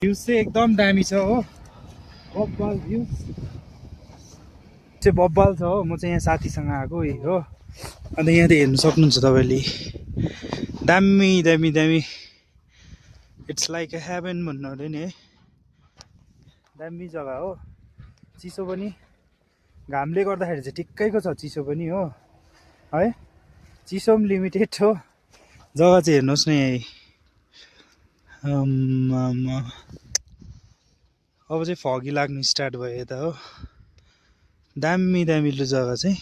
भ्यूज चाहिँ एकदम दामी छ हो, बब्बाल भ्यूज चाहिँ बब्बाल छ हो। म चाहिँ यहाँ साथीसँग आएको हो, अन्त यहाँ त हेर्नु सक्नुहुन्छ तपाईँले, दामी दामी दामी, इट्स लाइक ए हेभन भन्नु हुँदै नि है, दामी जग्गा हो। चिसो पनि, घामले गर्दाखेरि चाहिँ ठिक्कैको छ चिसो पनि हो है, चिसो पनि लिमिटेड हो। जग्गा चाहिँ हेर्नुहोस् न यही, अब चाहिँ फगी लाग्नु स्टार्ट भयो यता हो, दामी दामी लु जग्गा चाहिँ।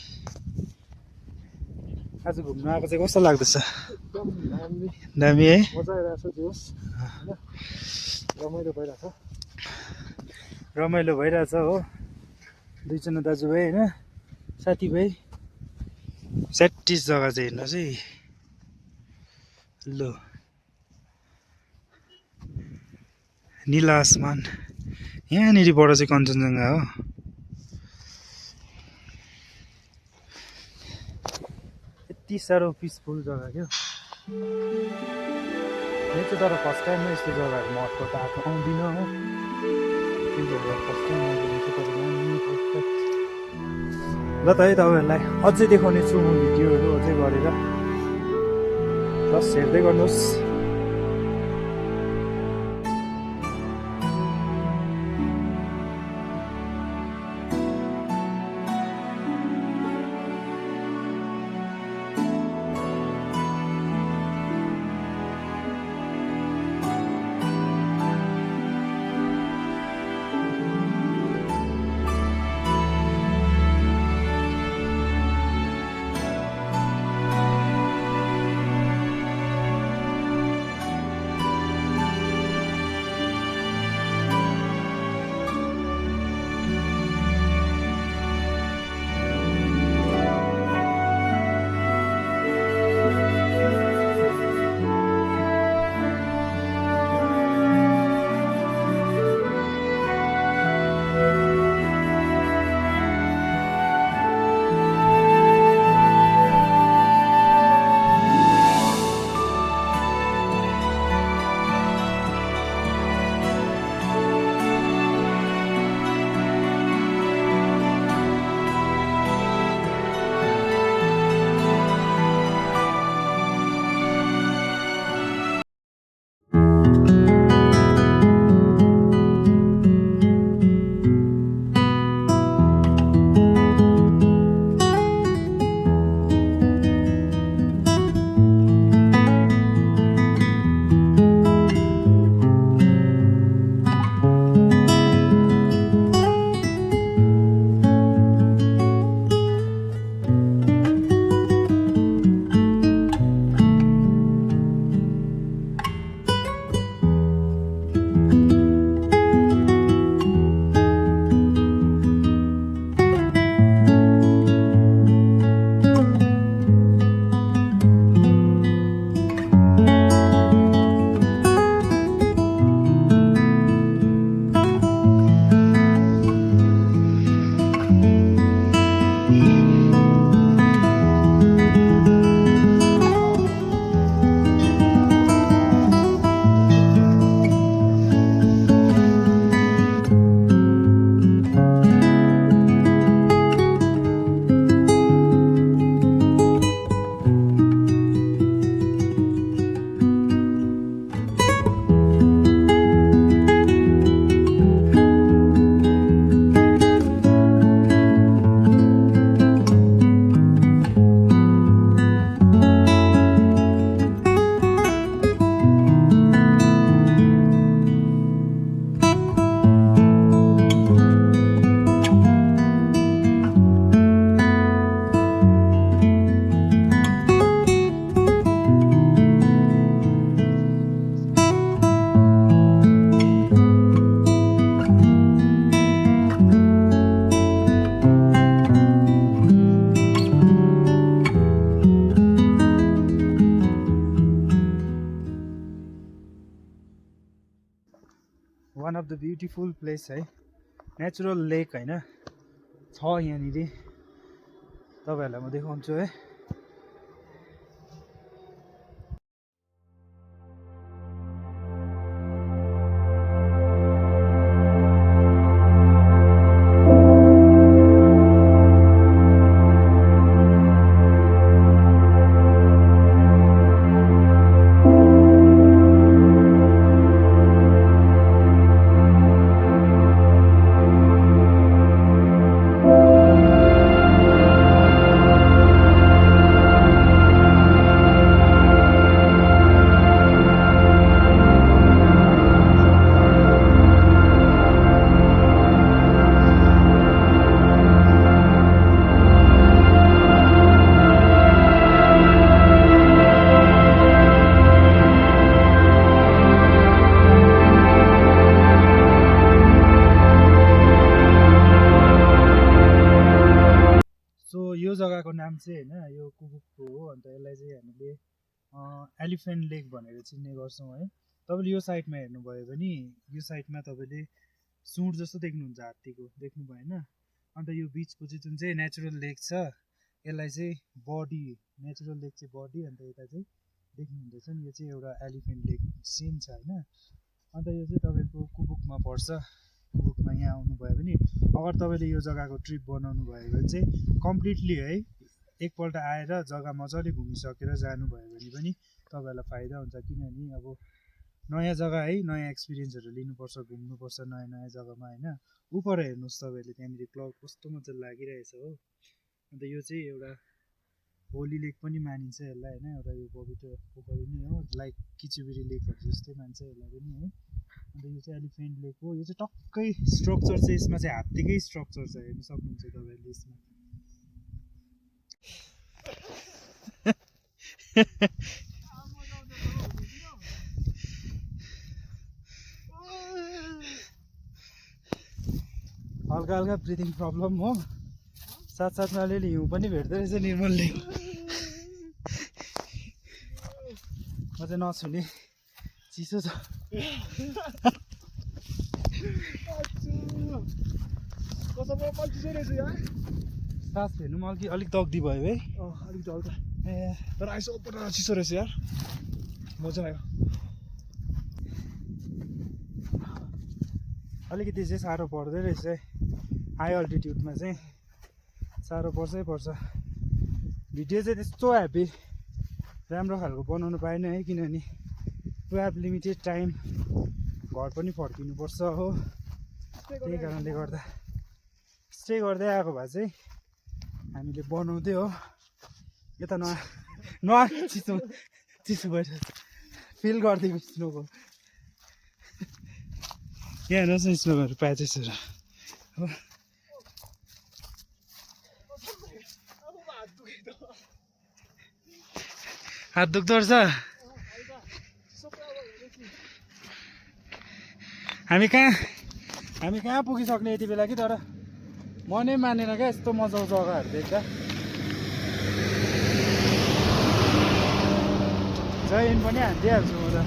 आज घुम्न आएको चाहिँ कस्तो लाग्दैछ? दामी है, मजा आइरहेको छ जोस होइन, रमाइलो भइरहेछ, रमाइलो भइरहेछ हो। दुईजना दाजुभाइ होइन, साथीभाइ, स्याटिस जग्गा चाहिँ हेर्नुहोस् है लु, निला आसमान, यहाँनिरबाट चाहिँ कञ्चनजङ्घा हो। यति साह्रो पिसफुल जग्गा क्या, यो चाहिँ तर फर्स्ट टाइममा यस्तो जग्गाहरू म अर्को त आएको आउँदिनँ हो, त्यो भएर फर्स्ट टाइम ल त है, तपाईँहरूलाई अझै देखाउने छु म भिडियोहरू अझै गरेर, जस्ट हेर्दै गर्नुहोस्। One of the beautiful place है, नेचुरल लेक होइन छ यहाँनिर, तपाईँहरूलाई म देखाउँछु है। नाम चाहिँ होइन यो कुबुकको हो। अन्त यसलाई चाहिँ हामीले एलिफेन्ट लेक भनेर चिन्ने गर्छौँ है। तपाईँले यो साइडमा हेर्नुभयो भने यो साइडमा तपाईँले सुँड जस्तो देख्नुहुन्छ हात्तीको, देख्नु भएन। अन्त यो बिचको चाहिँ जुन चाहिँ नेचुरल लेक छ यसलाई चाहिँ बडी, नेचुरल लेक चाहिँ बडी, अन्त यता चाहिँ देख्नुहुँदैछ नि यो चाहिँ एउटा एलिफेन्ट लेक सेम छ होइन। अन्त यो चाहिँ तपाईँको कुबुकमा पर्छ। कुबुकमा यहाँ आउनुभयो भने अगर तपाईँले यो जग्गाको ट्रिप बनाउनु भयो भने चाहिँ कम्प्लिटली है एकपल्ट आएर जग्गा मजाले घुमिसकेर जानुभयो भने पनि तपाईँहरूलाई फाइदा हुन्छ। किनभने अब नयाँ जग्गा है, नयाँ एक्सपिरियन्सहरू लिनुपर्छ, घुम्नुपर्छ नयाँ नयाँ जग्गामा होइन। उपर हेर्नुहोस् तपाईँले त्यहाँनिर क्लाउड कस्तो मजाले लागिरहेछ हो। अन्त यो चाहिँ एउटा होली लेक पनि मानिन्छ यसलाई होइन, एउटा यो पवित्र पोखरी नै हो, लाइक किचुबिरी लेकहरू जस्तै मान्छ यसलाई पनि है। अन्त यो चाहिँ एलिफेन्ट लेक हो। यो चाहिँ टक्कै स्ट्रक्चर चाहिँ यसमा चाहिँ हात्तीकै स्ट्रक्चर छ, हेर्नु सक्नुहुन्छ तपाईँले यसमा। हल्का हल्का ब्रिदिङ प्रब्लम हो, साथसाथमा अलिअलि हिउँ पनि भेट्दो रहेछ निर्मलले। म चाहिँ नछुने, चिसो छ। सास फेर्नु म अलिक दग्दी भयो है, अलिक हल्का ए तर आइसो उपर चिसो रहेछ यार, मजा आयो। अलिकति चाहिँ साह्रो पर्दै रहेछ है, हाई अल्टिट्युडमा चाहिँ साह्रो पर्छै पर्छ। भिडियो चाहिँ त्यस्तो ह्याप्पी राम्रो खालको बनाउनु पाएन है, किनभने वी हेभ लिमिटेड टाइम, घर पनि फर्किनुपर्छ हो। त्यही कारणले गर्दा स्टे गर्दै आएको भए चाहिँ हामीले बनाउँदै हो। यता चिसो चिसो भइरहेछ, फिल गरिदिएको स्नोको। यहाँ हेर्नुहोस् न स्नोहरू प्याचेसहरू हो। हात दुख्दो रहेछ। हामी कहाँ पुगिसक्ने यति बेला कि, तर मनै मानेन क्या यस्तो मजाको जग्गाहरू देख्दा। जय हिन्द पनि हानिदिइहाल्छु म त।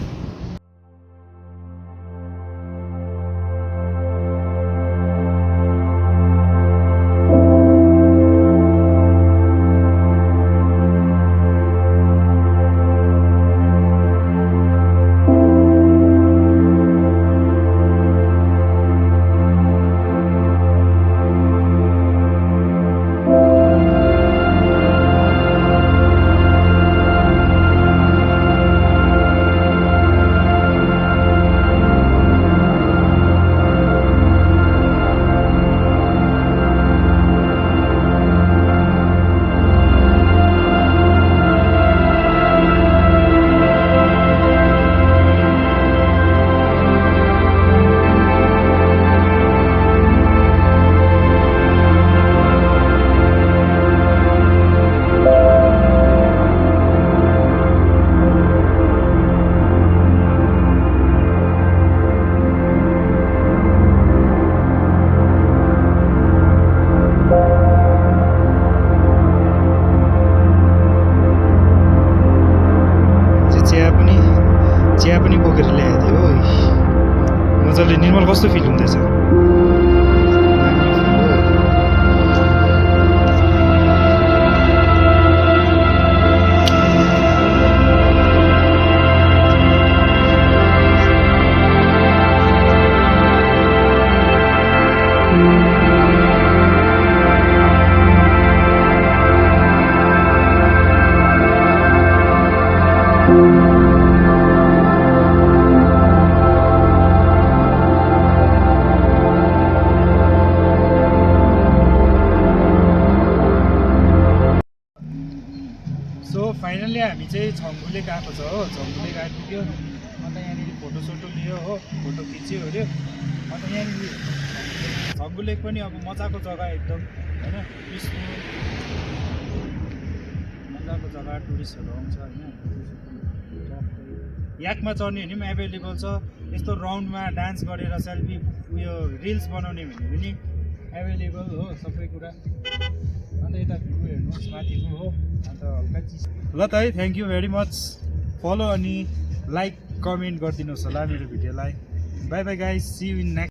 चिया पनि बोकेर ल्याएको थियो हो। मजाले निर्मल कस्तो फिल हुँदैछ? फाइनल्ली हामी चाहिँ छङ्गु लेक आएको छ हो। छङ्गु लेक आइपुग्यो, अन्त यहाँनिर फोटोसोटो लियो हो, फोटो खिच्यो ओऱ्यो। अन्त यहाँनिर छङ्गु लेक पनि अब मजाको जग्गा एकदम होइन, पिसफुल मजाको जग्गा, टुरिस्टहरू आउँछ होइन। याकमा चढ्ने भने पनि एभाइलेबल छ, यस्तो राउन्डमा डान्स गरेर सेल्फी उयो रिल्स बनाउने भने पनि एभाइलेबल हो सबै कुरा। अन्त यता भ्यू हेर्नुहोस् माथिको हो अन्त हल्का चिज ल त है thank you very much follow अनि लाइक कमेन्ट गरिदिनुहोस् होला मेरो भिडियोलाई bye bye guys see you in next